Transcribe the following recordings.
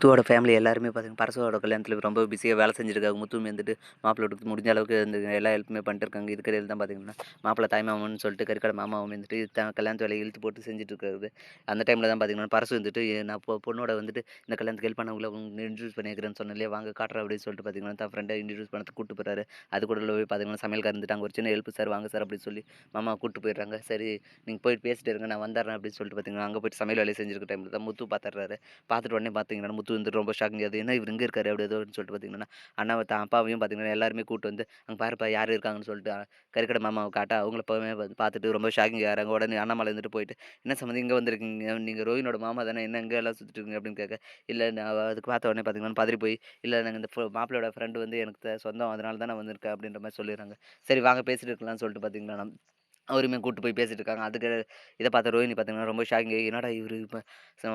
முத்துவோட family எல்லாருமே பார்த்தீங்கன்னா, பரசுவோட கல்யாணத்தில ரொம்ப பிஸியா வேலை செஞ்சுருக்காங்க. முத்துவும் வந்துட்டு மாப்பிள்ளை வீட்டுக்கு முடிஞ்ச அளவுக்கு இந்த எல்லா ஹெல்ப்புமே பண்ணிட்டு இருக்காங்க. இதுக்கிடையில தான் பார்த்தீங்கன்னா, மாப்பிள்ளை தாய்மாமன்னு சொல்லிட்டு கறிக்கடை மாமாவும் வந்துட்டு கல்யாணத்து வேலைய இழுத்து போட்டு செஞ்சுட்டு இருக்காரு. அந்த டைம்ல தான் பார்த்தீங்கன்னா, பரசு வந்துட்டு நான் பொண்ணோட வந்துட்டு இந்த கல்யாணத்துக்கு ஹெல்ப் பண்ணவங்கள இன்ட்ரோடியூஸ் பண்ணியிருக்கிறேன்னு சொன்னேன் இல்லையா, வாங்க காட்டுறேன் அப்படின்னு சொல்லிட்டு பார்த்தீங்கன்னா, தன் ஃப்ரெண்ட இன்ட்ரோடியூஸ் பண்ணதுக்கு கூட்டு போறாரு. அது கூட போய் பார்த்தீங்கன்னா, சமையல்காரர் இருந்துட்டு அங்க ஒரு சின்ன ஹெல்ப் சார் வாங்க சார் அப்படின்னு சொல்லி மாமாவ கூட்டு போயிடுறாங்க. சரி நீங்க போயிட்டு பேசிட்டு இருங்க நான் வந்துடுறேன் அப்படின்னு சொல்லிட்டு பார்த்தீங்கன்னா, அங்க போயிட்டு சமையல் வேலைய செஞ்சிருக்க டைம்ல தான் முத்து பார்த்துடுறாரு. பார்த்துட்டு உடனே பார்த்தீங்கன்னா, முத்து வந்துட்டு ரொம்ப ஷாக்கிங் ஆகுது. என்ன இவரு இங்க இருக்காரு அப்படி ஏதோன்னு சொல்லிட்டு பார்த்தீங்கன்னா, அண்ணாவ அப்பாவையும் பார்த்தீங்கன்னா, எல்லாருமே கூட்டு வந்து, "அங்க பாருப்பா யார் இருக்காங்கன்னு" சொல்லிட்டு கறிக்கடை மாமாவ காட்ட, அவங்கள அப்பவே வந்து பார்த்துட்டு ரொம்ப ஷாக்கிங் ஆகுறாங்க. உடனே அண்ணாமலை இருந்துட்டு போயிட்டு, "என்ன சம்மந்தி இங்க வந்திருக்கீங்க? நீங்க ரோஹினியோட மாமா தானே? என்ன இங்க எல்லாம் சுத்திட்டு இருக்கீங்க?" அப்படின்னு கேட்க, "இல்ல நான் அதுக்கு பார்த்த உடனே பார்த்தீங்கன்னா, பதறி போய், இல்ல நாங்க இந்த மாப்பிள்ளையோட ஃப்ரெண்ட் வந்து எனக்கு சொந்தம். அதனால தான் நான் வந்திருக்கேன்." அப்படின்ற மாரி சொல்லிடுறாங்க. சரி வாங்க பேசிட்டு இருக்கலாம்னு சொல்லிட்டு பார்த்தீங்கன்னா அவரையுமே கூட்டு போய் பேசிட்டு இருக்காங்க. அதுக்கு இத பார்த்த ரோஹினி பார்த்தீங்கன்னா, ரொம்ப ஷாக்கிங் ஆயி, "என்னடா இவரு இப்ப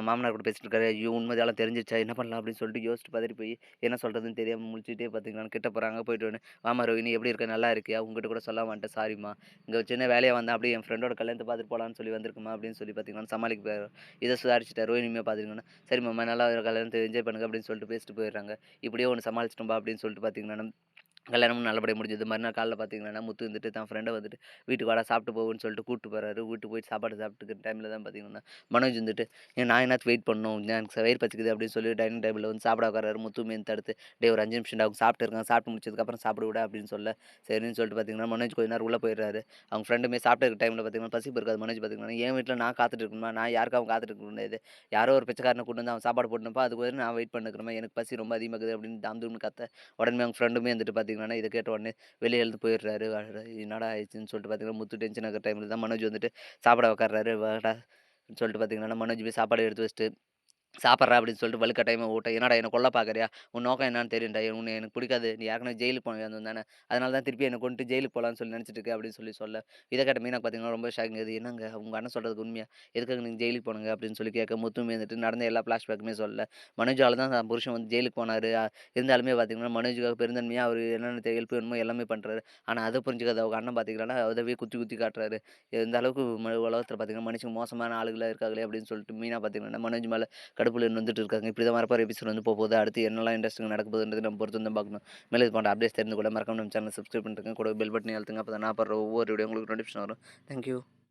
மாமனார் கூட பேசிட்டு இருக்காரு. ஐயோ! உண்மைதாலாம் தெரிஞ்சிருச்சா? என்ன பண்ணலாம்?" அப்படின்னு சொல்லிட்டு யோசிச்சுட்டு பதறி போய், என்ன சொல்றதுன்னு தெரியாம முழிச்சுட்டே பார்த்தீங்கன்னா, கிட்ட போறாங்க. போயிட்டு உடனே, "வாம்மா ரோஹினி எப்படி இருக்க? நல்லா இருக்கியா? உன்கிட்ட கூட சொல்லாம வந்துட்டேன். சாரிம்மா. இங்க ஒரு சின்ன வேலையா வந்தேன். அப்படியே என் ஃப்ரெண்டோட கல்யாணத்த பார்த்துட்டு போலான்னு சொல்லி வந்திருக்கேன்ம்மா." அப்படின்னு சொல்லி பார்த்தீங்கன்னா, சமாளிக்க இத சுதாரிச்சுட்டா. ரோஹினியுமே பார்த்தீங்கன்னா, "சரி மாமா நல்லா கல்யாணத்த என்ஜாய் பண்ணுங்க." அப்படின்னு சொல்லிட்டு பேசிட்டு போயிடுறாங்க. "இப்படியே ஒண்ணு சமாளிச்சுட்டோம்பா." அப்படின்னு சொல்லிட்டு பார்த்தீங்கன்னா கல்யாணமும் நல்லபடியா முடிஞ்சது. மறுநாள் காலைல பார்த்தீங்கன்னா, முத்து வந்துட்டு தன் ஃப்ரெண்ட வந்துட்டு வீட்டுக்கு வாடா சாப்பிட்டு போவோன்னு சொல்லிட்டு கூட்டு போறாரு. வீட்டுக்கு போயிட்டு சாப்பாடு சாப்பிட்டுருக்க டைம்ல தான் பார்த்தீங்கன்னா, மனோஜ் வந்துட்டு, "ஏன் நான் என்னாத்துக்கு வெயிட் பண்ணணும்? எனக்கு வயிறு பசிக்குது" அப்படின்னு சொல்லி டைனிங் டேபிள்ல வந்து சாப்பிட உட்கார்றாரு. முத்துவுமே தடுத்து, "டேய் ஒரு 5 நிமிஷம்டா அவங்க சாப்பிட்டு இருக்காங்க. சாப்பிட்டு முடிச்சதுக்கப்புறம் சாப்பிட விடு" அப்படின்னு சொல்ல, சரின்னு சொல்லிட்டு பார்த்தீங்கன்னா, மனோஜ் கொஞ்ச நேரம் உள்ள போயிடுறாரு. அவங்க ஃப்ரெண்டுமே சாப்பிட்டு இருக்க டைம்ல பார்த்தீங்கன்னா, பசி பொறுக்காது மனோஜ் பார்த்தீங்கன்னா, "என் வீட்ல நான் காத்துட்டு இருக்கணுமா? நான் யாருக்காகவும் காத்துட்டு இருக்க முடியாது. யாரோ ஒரு பிச்சைக்காரன கூட்டு வந்து அவன் சாப்பாடு போடணும்ப்பா. அதுக்கு பதிலா நான் வெயிட் பண்ணிருக்கிறேன்ப்பா. எனக்கு பசி ரொம்ப அதிகமா இருக்குது" அப்படின்னு தாம் தூம்னு கத்த, உடனே அவங்க ஃப்ரெண்டுமே வந்துட்டு பார்த்தீங்கன்னா, இத கேட்ட உடனே வெளிய எழுந்து போயிடுறாரு. அடடா! என்னடா ஆயிடுச்சுன்னு சொல்லிட்டு பார்த்தீங்கன்னா, முத்து டென்ஷன் ஆகுற டைம்ல தான் மனோஜ் வந்துட்டு சாப்பிட உட்கார்றாரு. வாடா சொல்லிட்டு பார்த்தீங்கன்னா, மனோஜ் போய் சாப்பாடு எடுத்து வச்சுட்டு சாப்பிட்றா அப்படின்னு சொல்லிட்டு வலுக்கட்டாயமா ஊட்ட, "என்னடா என்ன கொல்ல பார்க்குறியா? உன் நோக்கம் என்னான்னு தெரியும்டா. உன்னை எனக்கு பிடிக்காது. நீ ஏற்கனவே ஜெயிலுக்கு போனவன் தானே. அதனால தான் திருப்பி என்ன கொன்னுட்டு ஜெயிலுக்கு போலான்னு சொல்லி நினைச்சிட்டு இருக்க" அப்படின்னு சொல்லி சொல்ல, இத கேட்ட மீனா பார்த்தீங்கன்னா ரொம்ப ஷாக்கிங் ஆகுது. "என்னங்க உங்க அண்ணன் சொல்றதுக்கு உண்மையா? எதுக்காக நீங்க ஜெயிலுக்கு போனீங்க?" அப்படின்னு சொல்லி கேட்க, முத்துமே வந்துட்டு நடந்த எல்லா ஃப்ளாஷ்பேக்குமே சொல்ல, மனோஜால தான் தான் புருஷன் வந்து ஜெயிலுக்கு போனாரு. இருந்தாலுமே பார்த்தீங்கன்னா, மனோஜுக்காக பெருந்தன்மையா அவரு என்னென்ன ஹெல்ப் வேணுமோ எல்லாமே பண்றாரு. ஆனா அத புரிஞ்சுக்காத அவங்க அண்ணன் பார்த்தீங்கன்னா, அதவே குத்தி குத்தி காட்டுறாரு. இந்த அளவுக்கு உலகத்தில பார்த்தீங்கன்னா, மனுஷங்க மோசமான ஆளுகளா இருக்காங்களே அப்படின்னு சொல்லிட்டு மீனா பார்த்தீங்கன்னா, மனோஜ் மேல கடுப்புல நொந்துட்டு இருக்காங்க. இப்படிதான் வரப்போற எபிசோட் வந்து போகுது. அடுத்து என்னலாம் இன்ட்ரெஸ்டிங்கா நடக்க போகுதுன்றது நம்ம பொறுத்து வந்து பார்க்கணும். மேலும் இது போன்ற அப்டேட்ஸ் தெரிந்து கொள்ள மறக்காம நம்ம சேனல சப்ஸ்கிரைப் பண்ணிட்டுங்க. கூட பெல் பட்டனையும் அழுத்துங்க. அப்பதான் நான் போடுற ஒவ்வொரு வீடியோ உங்களுக்கு நோட்டிஃபிகேஷன் வரும். Thank you.